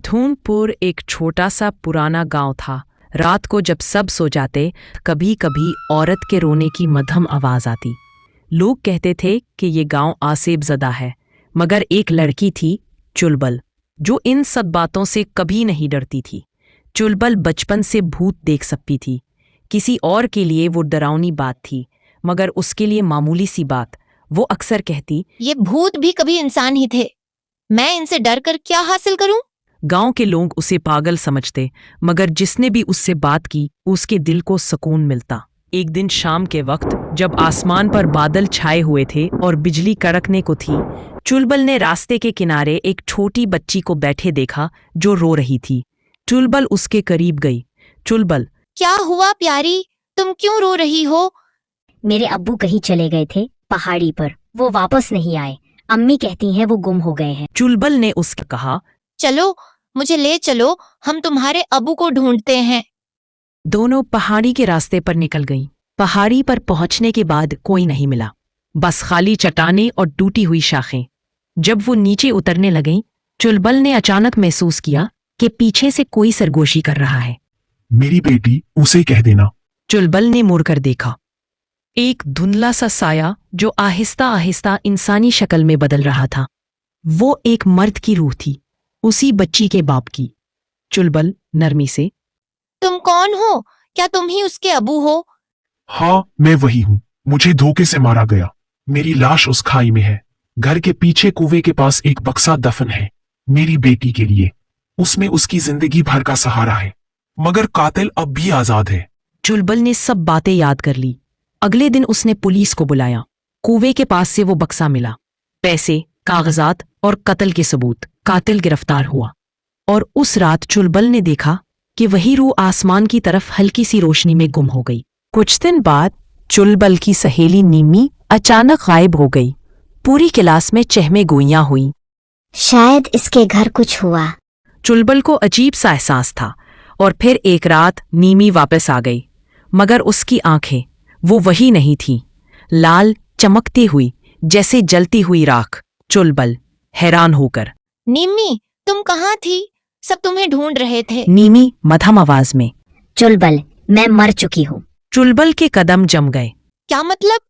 धूमपुर एक छोटा सा पुराना गांव था। रात को जब सब सो जाते, कभी कभी औरत के रोने की मध्यम आवाज आती। लोग कहते थे कि ये गांव आसेबजदा है, मगर एक लड़की थी, चुलबुल, जो इन सब बातों से कभी नहीं डरती थी। चुलबुल बचपन से भूत देख सकती थी। किसी और के लिए वो डरावनी बात थी, मगर उसके लिए मामूली सी बात। वो अक्सर कहती, ये भूत भी कभी इंसान ही थे, मैं इनसे डर कर क्या हासिल करूं? गांव के लोग उसे पागल समझते, मगर जिसने भी उससे बात की उसके दिल को सुकून मिलता। एक दिन शाम के वक्त जब आसमान पर बादल छाए हुए थे और बिजली कड़कने को थी, चुलबुल ने रास्ते के किनारे एक छोटी बच्ची को बैठे देखा जो रो रही थी। चुलबुल उसके करीब गई। चुलबुल, क्या हुआ प्यारी, तुम क्यों रो रही हो? मेरे अब्बू कहीं चले गए थे पहाड़ी पर, वो वापस नहीं आए। अम्मी कहती हैं वो गुम हो गए हैं। चुलबुल ने उससे कहा, चलो मुझे ले चलो, हम तुम्हारे अब्बू को ढूंढते हैं। दोनों पहाड़ी के रास्ते पर निकल गईं। पहाड़ी पर पहुंचने के बाद कोई नहीं मिला, बस खाली चट्टानें और टूटी हुई शाखें। जब वो नीचे उतरने लगीं, चुलबुल ने अचानक महसूस किया कि पीछे से कोई सरगोशी कर रहा है। मेरी बेटी, उसे कह देना। चुलबुल ने मुड़कर देखा। एक धुंधला सा साया जो आहिस्ता आहिस्ता इंसानी शक्ल में बदल रहा था। वो एक मर्द की रूह थी, उसी बच्ची के बाप की। चुलबुल नरमी से, तुम कौन हो? क्या तुम ही उसके अब्बू हो? हाँ, मैं वही हूँ। मुझे धोखे से मारा गया। मेरी लाश उस खाई में है। घर के पीछे कुएं के पास एक बक्सा दफन है, मेरी बेटी के लिए। उसमें उसकी जिंदगी भर का सहारा है, मगर कातिल अब भी आजाद है। चुलबुल ने सब बातें याद कर ली। अगले दिन उसने पुलिस को बुलाया। कुएं के पास से वो बक्सा मिला, पैसे, कागजात और कत्ल के सबूत। कातिल गिरफ्तार हुआ और उस रात चुलबुल ने देखा कि वही रूह आसमान की तरफ हल्की सी रोशनी में गुम हो गई। कुछ दिन बाद चुलबुल की सहेली निम्मी अचानक गायब हो गई। पूरी क्लास में चहमे गोइयां हुई। शायद इसके घर कुछ हुआ। चुलबुल को अजीब सा एहसास था। और फिर एक रात निम्मी वापस आ गई, मगर उसकी आंखें वो वही नहीं थीं, लाल चमकती हुई जैसे जलती हुई राख। चुलबुल हैरान होकर, निम्मी, तुम कहाँ थी? सब तुम्हें ढूंढ रहे थे। निम्मी मध्यम आवाज में, चुलबुल, मैं मर चुकी हूँ। चुलबुल के कदम जम गए। क्या मतलब?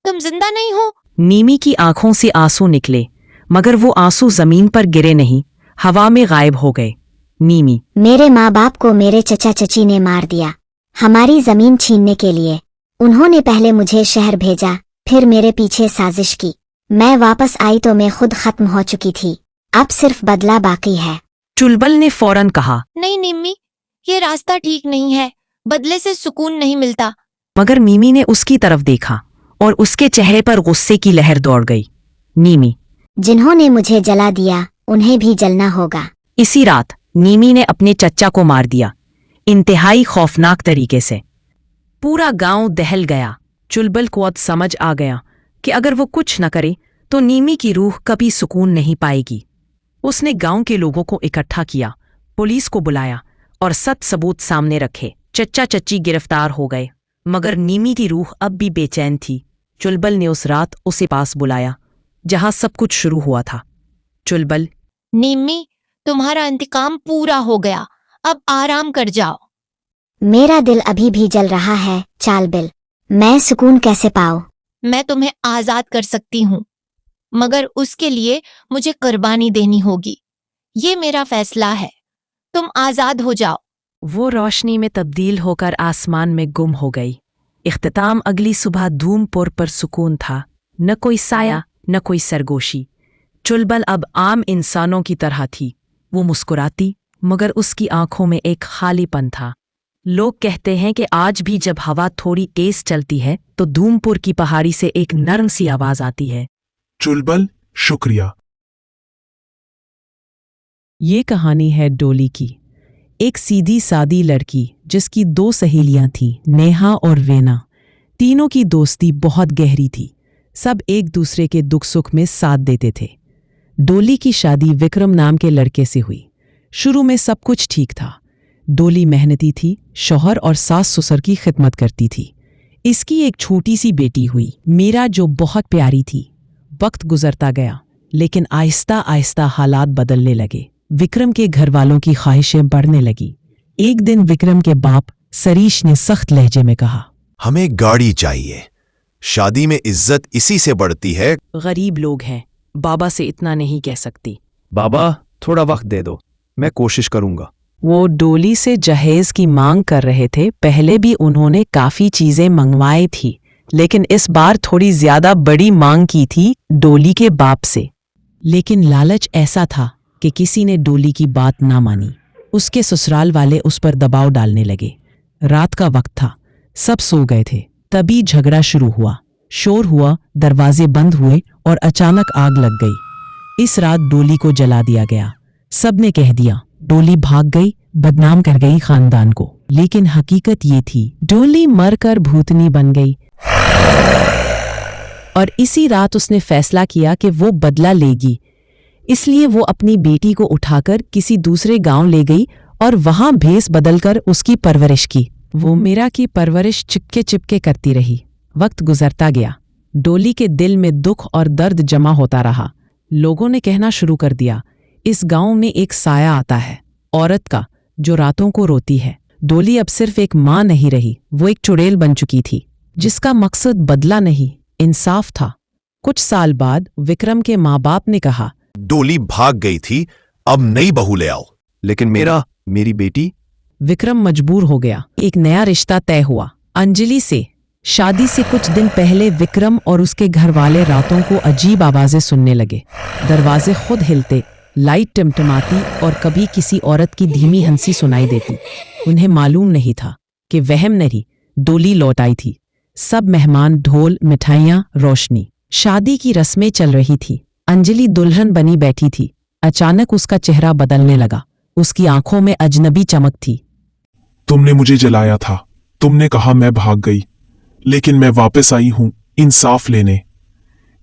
तुम जिंदा नहीं हो? निम्मी की आंखों से आंसू निकले, मगर वो आंसू जमीन पर गिरे नहीं, हवा में गायब हो गए। निम्मी, मेरे माँ बाप को मेरे चचा चची ने मार दिया, हमारी जमीन छीनने के लिए। उन्होंने पहले मुझे शहर भेजा, फिर मेरे पीछे साजिश की। मैं वापस आई तो मैं खुद खत्म हो चुकी थी। अब सिर्फ बदला बाकी है। चुलबुल ने फौरन कहा, नहीं निम्मी, ये रास्ता ठीक नहीं है। बदले से सुकून नहीं मिलता। मगर निम्मी ने उसकी तरफ देखा और उसके चेहरे पर गुस्से की लहर दौड़ गई। निम्मी, जिन्होंने मुझे जला दिया उन्हें भी जलना होगा। इसी रात निम्मी ने अपने चच्चा को मार दिया, इंतहाई खौफनाक तरीके से। पूरा गांव दहल गया। चुलबुल को अब समझ आ गया कि अगर वो कुछ न करे तो निम्मी की रूह कभी सुकून नहीं पाएगी। उसने गांव के लोगों को इकट्ठा किया, पुलिस को बुलाया और सच सबूत सामने रखे। चच्चा चच्ची गिरफ्तार हो गए, मगर निम्मी की रूह अब भी बेचैन थी। चुलबुल ने उस रात उसे पास बुलाया जहां सब कुछ शुरू हुआ था। चुलबुल, निम्मी, तुम्हारा इंतकाम पूरा हो गया, अब आराम कर जाओ। मेरा दिल अभी भी जल रहा है चालबिल, मैं सुकून कैसे पाऊं? मैं तुम्हें आजाद कर सकती हूँ, मगर उसके लिए मुझे कुर्बानी देनी होगी। ये मेरा फैसला है, तुम आजाद हो जाओ। वो रोशनी में तब्दील होकर आसमान में गुम हो गई। इख्तिताम अगली सुबह धूमपुर पर सुकून था, न कोई साया न कोई सरगोशी। चुलबुल अब आम इंसानों की तरह थी। वो मुस्कुराती, मगर उसकी आंखों में एक खालीपन था। लोग कहते हैं कि आज भी जब हवा थोड़ी तेज चलती है तो धूमपुर की पहाड़ी से एक नरम सी आवाज आती है। चुलबुल, शुक्रिया। ये कहानी है डोली की, एक सीधी सादी लड़की जिसकी 2 सहेलियां थीं, नेहा और वेना। तीनों की दोस्ती बहुत गहरी थी, सब एक दूसरे के दुख सुख में साथ देते थे। डोली की शादी विक्रम नाम के लड़के से हुई। शुरू में सब कुछ ठीक था। डोली मेहनती थी, शौहर और सास ससुर की खिदमत करती थी। इसकी एक छोटी सी बेटी हुई, मीरा, जो बहुत प्यारी थी। वक्त गुजरता गया, लेकिन आहिस्ता आहिस्ता हालात बदलने लगे। विक्रम के घर वालों की ख्वाहिशें बढ़ने लगी। एक दिन विक्रम के बाप सरीश ने सख्त लहजे में कहा, हमें गाड़ी चाहिए। शादी में इज्जत इसी से बढ़ती है। गरीब लोग हैं, बाबा से इतना नहीं कह सकती। बाबा थोड़ा वक्त दे दो, मैं कोशिश करूंगा। वो डोली से जहेज की मांग कर रहे थे। पहले भी उन्होंने काफी चीजें मंगवाई थी, लेकिन इस बार थोड़ी ज्यादा बड़ी मांग की थी डोली के बाप से। लेकिन लालच ऐसा था कि किसी ने डोली की बात ना मानी। उसके ससुराल वाले उस पर दबाव डालने लगे। रात का वक्त था, सब सो गए थे। तभी झगड़ा शुरू हुआ, शोर हुआ, दरवाजे बंद हुए और अचानक आग लग गई। इस रात डोली को जला दिया गया। सबने कह दिया डोली भाग गई, बदनाम कर गई खानदान को। लेकिन हकीकत ये थी, डोली मरकर भूतनी बन गई। और इसी रात उसने फैसला किया कि वो बदला लेगी। इसलिए वो अपनी बेटी को उठाकर किसी दूसरे गांव ले गई और वहां भेस बदलकर उसकी परवरिश की। वो मीरा की परवरिश चिपके चिपके करती रही। वक्त गुजरता गया। डोली के दिल में दुख और दर्द जमा होता रहा। लोगों ने कहना शुरू कर दिया, इस गांव में एक साया आता है, औरत का, जो रातों को रोती है। डोली अब सिर्फ एक माँ नहीं रही, वो एक चुड़ैल बन चुकी थी, जिसका मकसद बदला नहीं, इंसाफ था। कुछ साल बाद विक्रम के माँ बाप ने कहा, डोली भाग गई थी, अब नई बहू ले आओ। लेकिन मेरी बेटी। विक्रम मजबूर हो गया। एक नया रिश्ता तय हुआ, अंजलि से। शादी से कुछ दिन पहले विक्रम और उसके घर वाले रातों को अजीब आवाजें सुनने लगे। दरवाजे खुद हिलते, लाइट टिमटिमाती और कभी किसी औरत की धीमी हंसी सुनाई देती। उन्हें मालूम नहीं था कि वहम नहीं, डोली लौट आई थी। सब मेहमान, ढोल, मिठाइयाँ, रोशनी। शादी की रस्में चल रही थी। अंजलि दुल्हन बनी बैठी थी। अचानक उसका चेहरा बदलने लगा। उसकी आंखों में अजनबी चमक थी। तुमने मुझे जलाया था, तुमने कहा मैं भाग गई, लेकिन मैं वापस आई हूं इंसाफ लेने।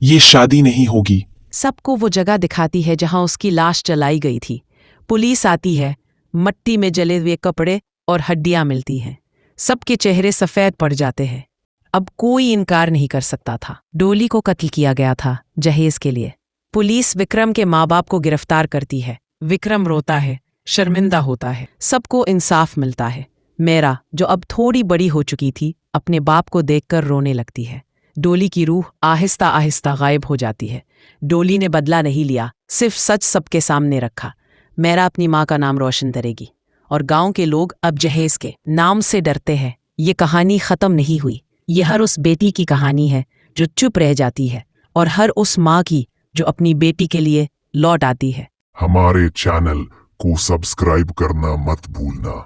ये शादी नहीं होगी। सबको वो जगह दिखाती है जहां उसकी लाश जलाई गई थी। पुलिस आती है, मट्टी में जले हुए कपड़े और हड्डियां मिलती हैं। सबके चेहरे सफेद पड़ जाते हैं। अब कोई इनकार नहीं कर सकता था, डोली को कत्ल किया गया था जहेज के लिए। पुलिस विक्रम के माँ बाप को गिरफ्तार करती है। विक्रम रोता है, शर्मिंदा होता है। सबको इंसाफ मिलता है। मेरा, जो अब थोड़ी बड़ी हो चुकी थी, अपने बाप को देखकर रोने लगती है। डोली की रूह आहिस्ता आहिस्ता गायब हो जाती है। डोली ने बदला नहीं लिया, सिर्फ सच सबके सामने रखा। मेरा अपनी माँ का नाम रोशन करेगी और गांव के लोग अब जहेज के नाम से डरते हैं। ये कहानी खत्म नहीं हुई। ये हर उस बेटी की कहानी है जो चुप रह जाती है, और हर उस माँ की जो अपनी बेटी के लिए लौट आती है। हमारे चैनल को सब्सक्राइब करना मत भूलना।